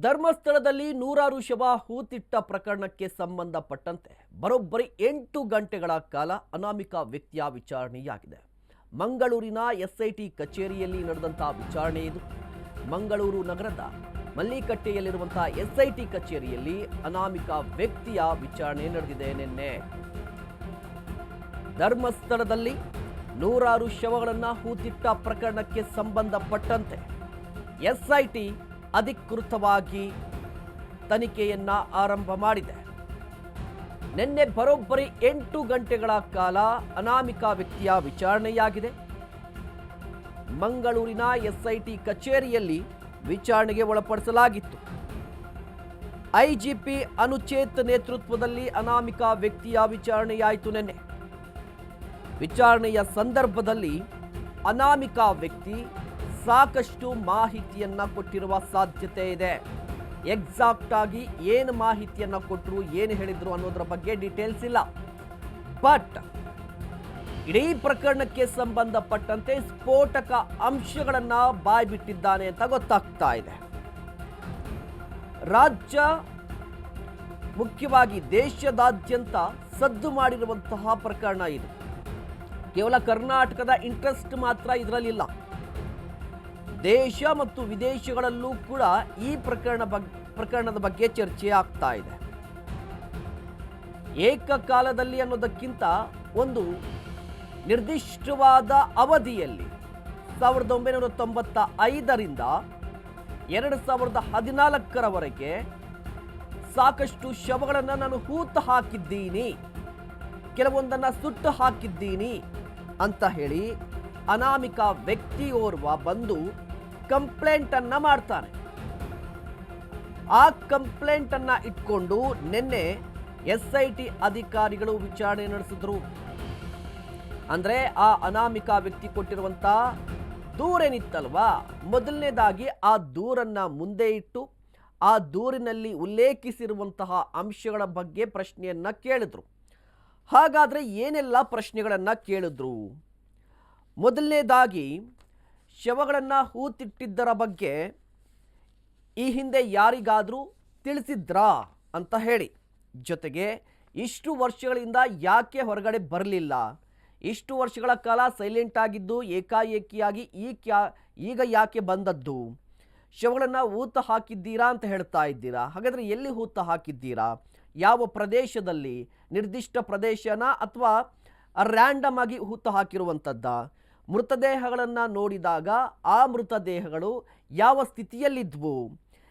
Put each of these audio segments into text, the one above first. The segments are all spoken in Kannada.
ಧರ್ಮಸ್ಥಳದಲ್ಲಿ ನೂರಾರು ಶವ ಹೂತಿಟ್ಟ ಪ್ರಕರಣಕ್ಕೆ ಸಂಬಂಧಪಟ್ಟಂತೆ ಬರೋಬ್ಬರಿ 8 ಗಂಟೆಗಳ ಕಾಲ ಅನಾಮಿಕ ವ್ಯಕ್ತಿಯ ವಿಚಾರಣೆಯಾಗಿದೆ. ಮಂಗಳೂರಿನ ಎಸ್ಐಟಿ ಕಚೇರಿಯಲ್ಲಿ ನಡೆದಂತಹ ವಿಚಾರಣೆ ಇದು. ಮಂಗಳೂರು ನಗರದ ಮಲ್ಲಿಕಟ್ಟೆಯಲ್ಲಿರುವಂತಹ ಎಸ್ಐಟಿ ಕಚೇರಿಯಲ್ಲಿ ಅನಾಮಿಕ ವ್ಯಕ್ತಿಯ ವಿಚಾರಣೆ ನಡೆದಿದೆ. ನಿನ್ನೆ ಧರ್ಮಸ್ಥಳದಲ್ಲಿ ನೂರಾರು ಶವಗಳನ್ನು ಹೂತಿಟ್ಟ ಪ್ರಕರಣಕ್ಕೆ ಸಂಬಂಧಪಟ್ಟಂತೆ ಎಸ್ಐಟಿ ಅಧಿಕೃತವಾಗಿ ತನಿಖೆಯನ್ನ ಆರಂಭ ಮಾಡಿದೆ. ನಿನ್ನೆ ಬರೋಬ್ಬರಿ 8 ಗಂಟೆಗಳ ಕಾಲ ಅನಾಮಿಕ ವ್ಯಕ್ತಿಯ ವಿಚಾರಣೆಯಾಗಿದೆ. ಮಂಗಳೂರಿನ ಎಸ್ಐಟಿ ಕಚೇರಿಯಲ್ಲಿ ವಿಚಾರಣೆಗೆ ಒಳಪಡಿಸಲಾಗಿತ್ತು. ಐಜಿಪಿ ಅನುಚೇತ್ ನೇತೃತ್ವದಲ್ಲಿ ಅನಾಮಿಕ ವ್ಯಕ್ತಿಯ ವಿಚಾರಣೆಯಾಯಿತು. ನಿನ್ನೆ ವಿಚಾರಣೆಯ ಸಂದರ್ಭದಲ್ಲಿ ಅನಾಮಿಕ ವ್ಯಕ್ತಿ ಸಾಕಷ್ಟು ಮಾಹಿತಿಯನ್ನ ಕೊಟ್ಟಿರುವ ಸಾಧ್ಯತೆ ಇದೆ. ಎಕ್ಸಾಕ್ಟ್ ಆಗಿ ಏನು ಮಾಹಿತಿಯನ್ನ ಕೊಟ್ಟರು, ಏನು ಹೇಳಿದ್ರು ಅನ್ನೋದರ ಬಗ್ಗೆ ಡೀಟೇಲ್ಸ್ ಇಲ್ಲ. ಬಟ್ ಇಡೀ ಪ್ರಕರಣಕ್ಕೆ ಸಂಬಂಧಪಟ್ಟಂತೆ ಸ್ಫೋಟಕ ಅಂಶಗಳನ್ನ ಬಾಯ್ಬಿಟ್ಟಿದ್ದಾನೆ ಅಂತ ಗೊತ್ತಾಗ್ತಾ ಇದೆ. ರಾಜ್ಯ ಮುಖ್ಯವಾಗಿ ದೇಶದಾದ್ಯಂತ ಸದ್ದು ಮಾಡಿರುವಂತಹ ಪ್ರಕರಣ ಇದು. ಕೇವಲ ಕರ್ನಾಟಕದ ಇಂಟ್ರೆಸ್ಟ್ ಮಾತ್ರ ಇದರಲ್ಲಿಲ್ಲ, ದೇಶ ಮತ್ತು ವಿದೇಶಗಳಲ್ಲೂ ಕೂಡ ಈ ಪ್ರಕರಣದ ಬಗ್ಗೆ ಚರ್ಚೆ ಆಗ್ತಾ ಇದೆ. ಏಕಕಾಲದಲ್ಲಿ ಅನ್ನೋದಕ್ಕಿಂತ ಒಂದು ನಿರ್ದಿಷ್ಟವಾದ ಅವಧಿಯಲ್ಲಿ 1995ರಿಂದ 2014ರವರೆಗೆ ಸಾಕಷ್ಟು ಶವಗಳನ್ನು ನಾನು ಹೂತು ಹಾಕಿದ್ದೀನಿ, ಕೆಲವೊಂದನ್ನು ಸುಟ್ಟು ಹಾಕಿದ್ದೀನಿ ಅಂತ ಹೇಳಿ ಅನಾಮಿಕ ವ್ಯಕ್ತಿಯೋರ್ವ ಬಂದು ಕಂಪ್ಲೇಂಟ್ ಅನ್ನ ಮಾಡ್ತಾನೆ. ಆ ಕಂಪ್ಲೇಂಟ್ ಅನ್ನ ಇಟ್ಕೊಂಡು ನಿನ್ನೆ ಎಸ್ಐಟಿ ಅಧಿಕಾರಿಗಳು ವಿಚಾರಣೆ ನಡೆಸಿದ್ರು. ಅಂದ್ರೆ ಆ ಅನಾಮಿಕ ವ್ಯಕ್ತಿ ಕೊಟ್ಟಿರುವಂತ ದೂರೇನಿತ್ತಲ್ವಾ, ಮೊದಲನೇದಾಗಿ ಆ ದೂರನ್ನ ಮುಂದೆ ಇಟ್ಟು ಆ ದೂರಿನಲ್ಲಿ ಉಲ್ಲೇಖಿಸಿರುವಂತಹ ಅಂಶಗಳ ಬಗ್ಗೆ ಪ್ರಶ್ನೆಯನ್ನ ಕೇಳಿದ್ರು. ಹಾಗಾದ್ರೆ ಏನೆಲ್ಲ ಪ್ರಶ್ನೆಗಳನ್ನ ಕೇಳಿದ್ರು? ಮೊದಲನೇದಾಗಿ ಶವಗಳನ್ನು ಹೂತಿಟ್ಟಿದ್ದರ ಬಗ್ಗೆ ಈ ಹಿಂದೆ ಯಾರಿಗಾದರೂ ತಿಳಿಸಿದ್ರಾ ಅಂತ ಹೇಳಿ, ಜೊತೆಗೆ ಇಷ್ಟು ವರ್ಷಗಳಿಂದ ಯಾಕೆ ಹೊರಗಡೆ ಬರಲಿಲ್ಲ, ಇಷ್ಟು ವರ್ಷಗಳ ಕಾಲ ಸೈಲೆಂಟ್ ಆಗಿದ್ದು ಏಕಾಏಕಿಯಾಗಿ ಈಗ ಯಾಕೆ ಬಂದದ್ದು, ಶವಗಳನ್ನು ಹೂತು ಹಾಕಿದ್ದೀರಾ ಅಂತ ಹೇಳ್ತಾ ಇದ್ದೀರಾ, ಹಾಗಾದರೆ ಎಲ್ಲಿ ಹೂತು ಹಾಕಿದ್ದೀರಾ, ಯಾವ ಪ್ರದೇಶದಲ್ಲಿ, ನಿರ್ದಿಷ್ಟ ಪ್ರದೇಶನ ಅಥವಾ ರ್ಯಾಂಡಮ್ ಆಗಿ ಹೂತು ಹಾಕಿರುವಂಥದ್ದ, ಮೃತದೇಹಗಳನ್ನು ನೋಡಿದಾಗ ಆ ಮೃತದೇಹಗಳು ಯಾವ ಸ್ಥಿತಿಯಲ್ಲಿದ್ವು,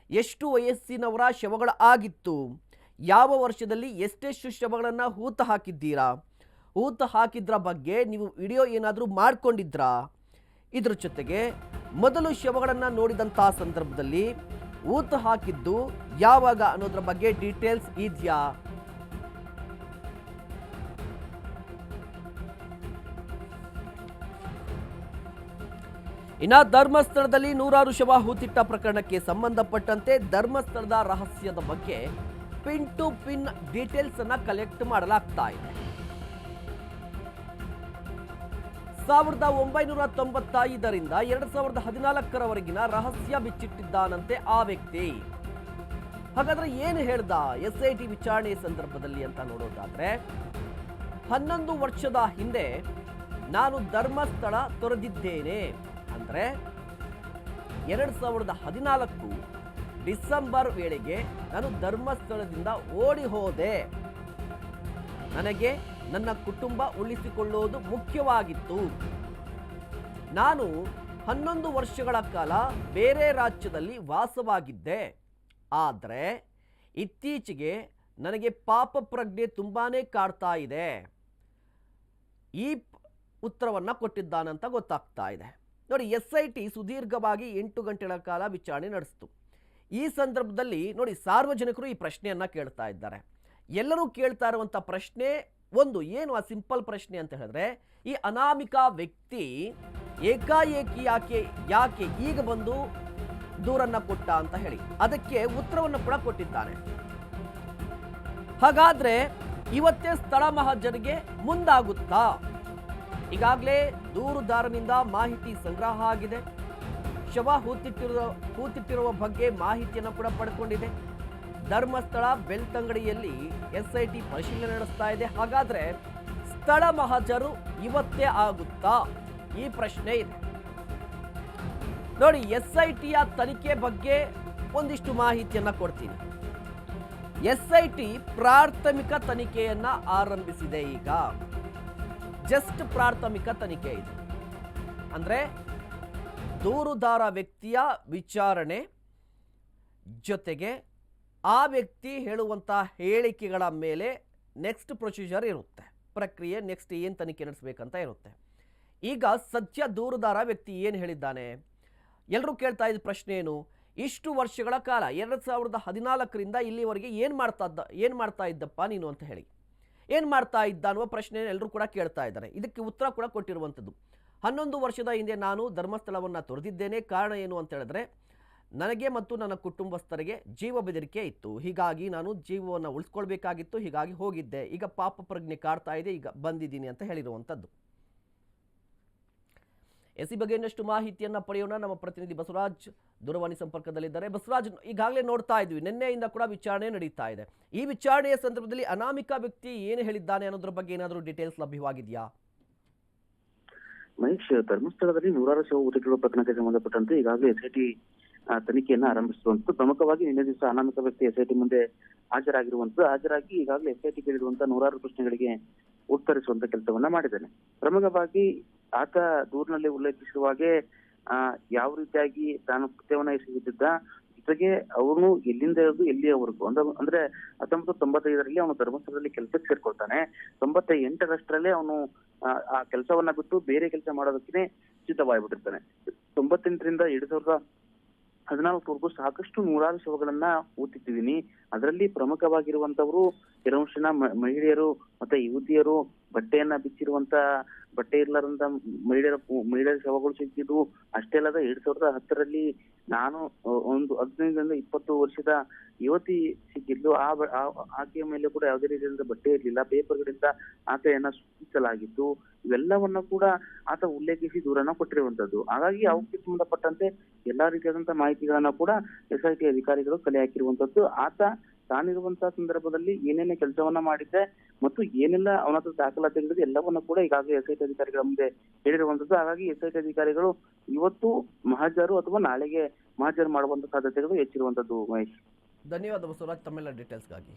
ಎಷ್ಟು ವಯಸ್ಸಿನವರ ಶವಗಳು ಆಗಿತ್ತು, ಯಾವ ವರ್ಷದಲ್ಲಿ ಎಷ್ಟೆಷ್ಟು ಶವಗಳನ್ನು ಹೂತು ಹಾಕಿದ್ದೀರಾ, ಹೂತು ಹಾಕಿದ್ರ ಬಗ್ಗೆ ನೀವು ವಿಡಿಯೋ ಏನಾದರೂ ಮಾಡ್ಕೊಂಡಿದ್ರಾ, ಇದ್ರ ಜೊತೆಗೆ ಮೊದಲು ಶವಗಳನ್ನು ನೋಡಿದಂತಹ ಸಂದರ್ಭದಲ್ಲಿ ಹೂತು ಹಾಕಿದ್ದು ಯಾವಾಗ ಅನ್ನೋದ್ರ ಬಗ್ಗೆ ಡೀಟೇಲ್ಸ್ ಇದೆಯಾ? ಇನ್ನು ಧರ್ಮಸ್ಥಳದಲ್ಲಿ ನೂರಾರು ಶವ ಹೂತಿಟ್ಟ ಪ್ರಕರಣಕ್ಕೆ ಸಂಬಂಧಪಟ್ಟಂತೆ ಧರ್ಮಸ್ಥಳದ ರಹಸ್ಯದ ಬಗ್ಗೆ ಪಿನ್ ಟು ಪಿನ್ ಡೀಟೇಲ್ಸ್ ಅನ್ನ ಕಲೆಕ್ಟ್ ಮಾಡಲಾಗ್ತಾ ಇದೆ. 1995ರಿಂದ 2014ರವರೆಗಿನ ರಹಸ್ಯ ಬಿಚ್ಚಿಟ್ಟಿದ್ದಾನಂತೆ ಆ ವ್ಯಕ್ತಿ. ಹಾಗಾದ್ರೆ ಏನು ಹೇಳ್ದ ಎಸ್ಐಟಿ ವಿಚಾರಣೆ ಸಂದರ್ಭದಲ್ಲಿ ಅಂತ ನೋಡೋದಾದ್ರೆ, 11 ವರ್ಷದ ಹಿಂದೆ ನಾನು ಧರ್ಮಸ್ಥಳ ತೊರೆದಿದ್ದೇನೆ. ಅಂದರೆ 2014 ಡಿಸೆಂಬರ್ ವೇಳೆಗೆ ನಾನು ಧರ್ಮಸ್ಥಳದಿಂದ ಓಡಿ ಹೋದೆ. ನನಗೆ ನನ್ನ ಕುಟುಂಬ ಉಳಿಸಿಕೊಳ್ಳುವುದು ಮುಖ್ಯವಾಗಿತ್ತು. ನಾನು 11 ವರ್ಷಗಳ ಕಾಲ ಬೇರೆ ರಾಜ್ಯದಲ್ಲಿ ವಾಸವಾಗಿದ್ದೆ. ಆದರೆ ಇತ್ತೀಚೆಗೆ ನನಗೆ ಪಾಪ ಪ್ರಜ್ಞೆ ತುಂಬಾನೇ ಕಾಡ್ತಾ ಇದೆ. ಈ ಉತ್ತರವನ್ನು ಕೊಟ್ಟಿದ್ದಾನಂತ ಗೊತ್ತಾಗ್ತಾ ಇದೆ. ನೋಡಿ, ಎಸ್ಐಟಿ ಸುದೀರ್ಘವಾಗಿ 8 ಗಂಟೆಗಳ ಕಾಲ ವಿಚಾರಣೆ ನಡೆಸಿತು. ಈ ಸಂದರ್ಭದಲ್ಲಿ ನೋಡಿ, ಸಾರ್ವಜನಿಕರು ಈ ಪ್ರಶ್ನೆಯನ್ನ ಕೇಳ್ತಾ ಇದ್ದಾರೆ. ಎಲ್ಲರೂ ಕೇಳ್ತಾ ಇರುವಂಥ ಪ್ರಶ್ನೆ ಒಂದು ಏನು, ಆ ಸಿಂಪಲ್ ಪ್ರಶ್ನೆ ಅಂತ ಹೇಳಿದ್ರೆ, ಈ ಅನಾಮಿಕ ವ್ಯಕ್ತಿ ಏಕಾಏಕಿ ಯಾಕೆ ಈಗ ಬಂದು ದೂರನ್ನ ಕೊಟ್ಟ ಅಂತ ಹೇಳಿ ಅದಕ್ಕೆ ಉತ್ತರವನ್ನು ಕೂಡ ಕೊಟ್ಟಿದ್ದಾನೆ. ಹಾಗಾದ್ರೆ ಇವತ್ತೇ ಸ್ಥಳ ಮಹಾಜರಿಗೆ ಮುಂದಾಗುತ್ತಾ? ಈಗಾಗಲೇ ದೂರುದಾರನಿಂದ ಮಾಹಿತಿ ಸಂಗ್ರಹ ಆಗಿದೆ. ಶವ ಹೂತಿಟ್ಟಿರುವ ಬಗ್ಗೆ ಮಾಹಿತಿಯನ್ನು ಕೂಡ ಪಡ್ಕೊಂಡಿದೆ. ಧರ್ಮಸ್ಥಳ ಬೆಳ್ತಂಗಡಿಯಲ್ಲಿ SIT ಪರಿಶೀಲನೆ ನಡೆಸ್ತಾ ಇದೆ. ಹಾಗಾದ್ರೆ ಸ್ಥಳ ಮಹಜರು ಇವತ್ತೇ ಆಗುತ್ತಾ? ಈ ಪ್ರಶ್ನೆ ಇದೆ. ನೋಡಿ, SITಯ ತನಿಖೆ ಬಗ್ಗೆ ಒಂದಿಷ್ಟು ಮಾಹಿತಿಯನ್ನ ಕೊಡ್ತೀನಿ. SIT ಪ್ರಾಥಮಿಕ ತನಿಖೆಯನ್ನ ಆರಂಭಿಸಿದೆ. ಈಗ ಜಸ್ಟ್ ಪ್ರಾಥಮಿಕ ತನಿಖೆ ಇದೆ. ಅಂದ್ರೆ ದೂರುದಾರ ವ್ಯಕ್ತಿಯ ವಿಚಾರಣೆ ಜೊತೆಗೆ ಆ ವ್ಯಕ್ತಿ ಹೇಳುವಂತಹ ಹೇಳಿಕೆಗಳ ಮೇಲೆ ನೆಕ್ಸ್ಟ್ ಪ್ರೊಸೀಜರ್ ಇರುತ್ತೆ, ಪ್ರಕ್ರಿಯೆ ನೆಕ್ಸ್ಟ್ ಏನು ತನಿಖೆ ನಡೆಸಬೇಕಂತ ಇರುತ್ತೆ. ಈಗ ಸದ್ಯ ದೂರುದಾರ ವ್ಯಕ್ತಿ ಏನು ಹೇಳಿದ್ದಾನೆ? ಎಲ್ಲರೂ ಕೇಳ್ತಾ ಇದ್ದ ಪ್ರಶ್ನೆ ಏನು, ಇಷ್ಟು ವರ್ಷಗಳ ಕಾಲ 2014ರಿಂದ ಇಲ್ಲಿವರೆಗೆ ಏನು ಮಾಡ್ತಾ ಇದ್ದಪ್ಪ ನೀನು ಅಂತ ಹೇಳಿ, ಏನು ಮಾಡ್ತಾ ಇದ್ದ ಅನ್ನುವ ಪ್ರಶ್ನೆ ಎಲ್ಲರೂ ಕೂಡ ಕೇಳ್ತಾ ಇದ್ದಾರೆ. ಇದಕ್ಕೆ ಉತ್ತರ ಕೂಡ ಕೊಟ್ಟಿರುವಂಥದ್ದು. 11 ವರ್ಷದ ಹಿಂದೆ ನಾನು ಧರ್ಮಸ್ಥಳವನ್ನು ತೊರೆದಿದ್ದೇನೆ. ಕಾರಣ ಏನು ಅಂತ ಹೇಳಿದ್ರೆ, ನನಗೆ ಮತ್ತು ನನ್ನ ಕುಟುಂಬಸ್ಥರಿಗೆ ಜೀವ ಬೆದರಿಕೆ ಇತ್ತು. ಹೀಗಾಗಿ ನಾನು ಜೀವವನ್ನು ಉಳಿಸ್ಕೊಳ್ಬೇಕಾಗಿತ್ತು. ಹೀಗಾಗಿ ಹೋಗಿದ್ದೆ. ಈಗ ಪಾಪ ಪ್ರಜ್ಞೆ ಕಾಡ್ತಾ ಇದೆ, ಈಗ ಬಂದಿದ್ದೀನಿ ಅಂತ ಹೇಳಿರುವಂಥದ್ದು. ಎಸಿ ಬಗ್ಗೆ ಇನ್ನಷ್ಟು ಮಾಹಿತಿಯನ್ನು ಪಡೆಯೋಣ. ನಮ್ಮ ಪ್ರತಿನಿಧಿ ಬಸವರಾಜ್ ದೂರವಾಣಿ ಸಂಪರ್ಕದಲ್ಲಿದ್ದಾರೆ. ಬಸವರಾಜ್, ಈಗಾಗಲೇ ನೋಡ್ತಾ ಇದ್ವಿ, ನಿನ್ನೆಯಿಂದ ಕೂಡ ವಿಚಾರಣೆ ನಡೀತಾ ಇದೆ. ಈ ವಿಚಾರಣೆಯ ಸಂದರ್ಭದಲ್ಲಿ ಅನಾಮಿಕ ವ್ಯಕ್ತಿ ಏನು ಹೇಳಿದ್ದಾನೆ ಅನ್ನೋದ್ರ ಬಗ್ಗೆ ಏನಾದರೂ ಡೀಟೇಲ್ಸ್ ಲಭ್ಯವಾಗಿದೆಯಾ? ಮಹೇಶ್, ಧರ್ಮಸ್ಥಳದಲ್ಲಿ ನೂರಾರು ಶವ ಹೂತಿಟ್ಟಿರುವ ಪ್ರಕರಣಕ್ಕೆ ಸಂಬಂಧಪಟ್ಟಂತೆ ಈಗಾಗಲೇ SIT ತನಿಖೆಯನ್ನ ಆರಂಭಿಸಿರುವಂತದ್ದು. ಪ್ರಮುಖವಾಗಿ ನಿನ್ನೆ ದಿವಸ ಅನಾಮಿಕ ವ್ಯಕ್ತಿ SIT ಮುಂದೆ ಹಾಜರಾಗಿ ಈಗಾಗಲೇ SIT ಕೇಳಿರುವಂತಹ ನೂರಾರು ಪ್ರಶ್ನೆಗಳಿಗೆ ಉತ್ತರಿಸುವಂತ ಕೆಲಸವನ್ನ ಮಾಡಿದ್ದಾನೆ. ಪ್ರಮುಖವಾಗಿ ಆತ ದೂರಿನಲ್ಲಿ ಉಲ್ಲೇಖಿಸಿರುವ ಹಾಗೆ ಯಾವ ರೀತಿಯಾಗಿ ತಾನು ಕೃತ್ಯವನ್ನ ಎಸಗಿದ್ದ, ಜೊತೆಗೆ ಅವನು ಎಲ್ಲಿಂದ ಹಿಡಿದು ಎಲ್ಲಿಯವರೆಗೂ ಅಂದ್ರೆ 1995ರಲ್ಲಿ ಅವನು ಧರ್ಮಸ್ಥಳದಲ್ಲಿ ಕೆಲಸಕ್ಕೆ ಸೇರ್ಕೊಳ್ತಾನೆ. 98ರಷ್ಟರಲ್ಲೇ ಅವನು ಆ ಕೆಲಸವನ್ನ ಬಿಟ್ಟು ಬೇರೆ ಕೆಲಸ ಮಾಡೋದಕ್ಕೆ ಸಿದ್ಧವಾಗಿಬಿಟ್ಟಿರ್ತಾನೆ. 98ರಿಂದ 2014ವರೆಗೂ ಸಾಕಷ್ಟು ನೂರಾರು ಶವಗಳನ್ನ ಹೂತಿಟ್ಟಿದ್ದೀನಿ. ಅದರಲ್ಲಿ ಪ್ರಮುಖವಾಗಿರುವಂತವರು ಕೆಲವೊಂದು ಜನ ಮಹಿಳೆಯರು ಮತ್ತೆ ಯುವತಿಯರು, ಬಟ್ಟೆಯನ್ನ ಬಿಚ್ಚಿರುವಂತ ಬಟ್ಟೆ ಇರ್ಲಾರಂತ ಮಹಿಳೆಯರ ಶವಗಳು ಸಿಕ್ಕಿದ್ವು. ಅಷ್ಟೇ ಅಲ್ಲದ 2010ರಲ್ಲಿ ನಾನು ಒಂದು 15ರಿಂದ 20 ವರ್ಷದ ಯುವತಿ ಸಿಕ್ಕಿದ್ಲು. ಆಕೆಯ ಮೇಲೆ ಕೂಡ ಯಾವುದೇ ರೀತಿಯಾದ ಬಟ್ಟೆ ಇರಲಿಲ್ಲ, ಪೇಪರ್ಗಳಿಂದ ಆಕೆಯನ್ನ ಸೂಚಿಸಲಾಗಿತ್ತು. ಇವೆಲ್ಲವನ್ನ ಕೂಡ ಆತ ಉಲ್ಲೇಖಿಸಿ ದೂರನ್ನ ಕೊಟ್ಟಿರುವಂತದ್ದು. ಹಾಗಾಗಿ ಅವಕ್ಕೆ ಸಂಬಂಧಪಟ್ಟಂತೆ ಎಲ್ಲಾ ರೀತಿಯಾದಂತಹ ಮಾಹಿತಿಗಳನ್ನ ಕೂಡ SIT ಅಧಿಕಾರಿಗಳು ಕಲೆ ಹಾಕಿರುವಂತದ್ದು. ಆತ ತಾನಿರುವಂತಹ ಸಂದರ್ಭದಲ್ಲಿ ಏನೇನೇ ಕೆಲಸವನ್ನ ಮಾಡಿದ್ದೆ ಮತ್ತು ಏನೆಲ್ಲ ಅವನ ಹತ್ರ ದಾಖಲಾತಿಗಳಿದೆ ಎಲ್ಲವನ್ನ ಕೂಡ ಈಗಾಗಲೇ SIT ಅಧಿಕಾರಿಗಳ ಮುಂದೆ ಹೇಳಿರುವಂತದ್ದು. ಹಾಗಾಗಿ SIT ಅಧಿಕಾರಿಗಳು ಇವತ್ತು ಮಹಜರು ಅಥವಾ ನಾಳೆಗೆ ಮಹಜರು ಮಾಡುವಂತ ಸಾಧ್ಯತೆಗಳು ಹೆಚ್ಚಿರುವಂತದ್ದು. ಮಹೇಶ್, ಧನ್ಯವಾದ ಬಸವರಾಜ್ ತಮ್ಮೆಲ್ಲ ಡೀಟೇಲ್ಸ್ಗಾಗಿ.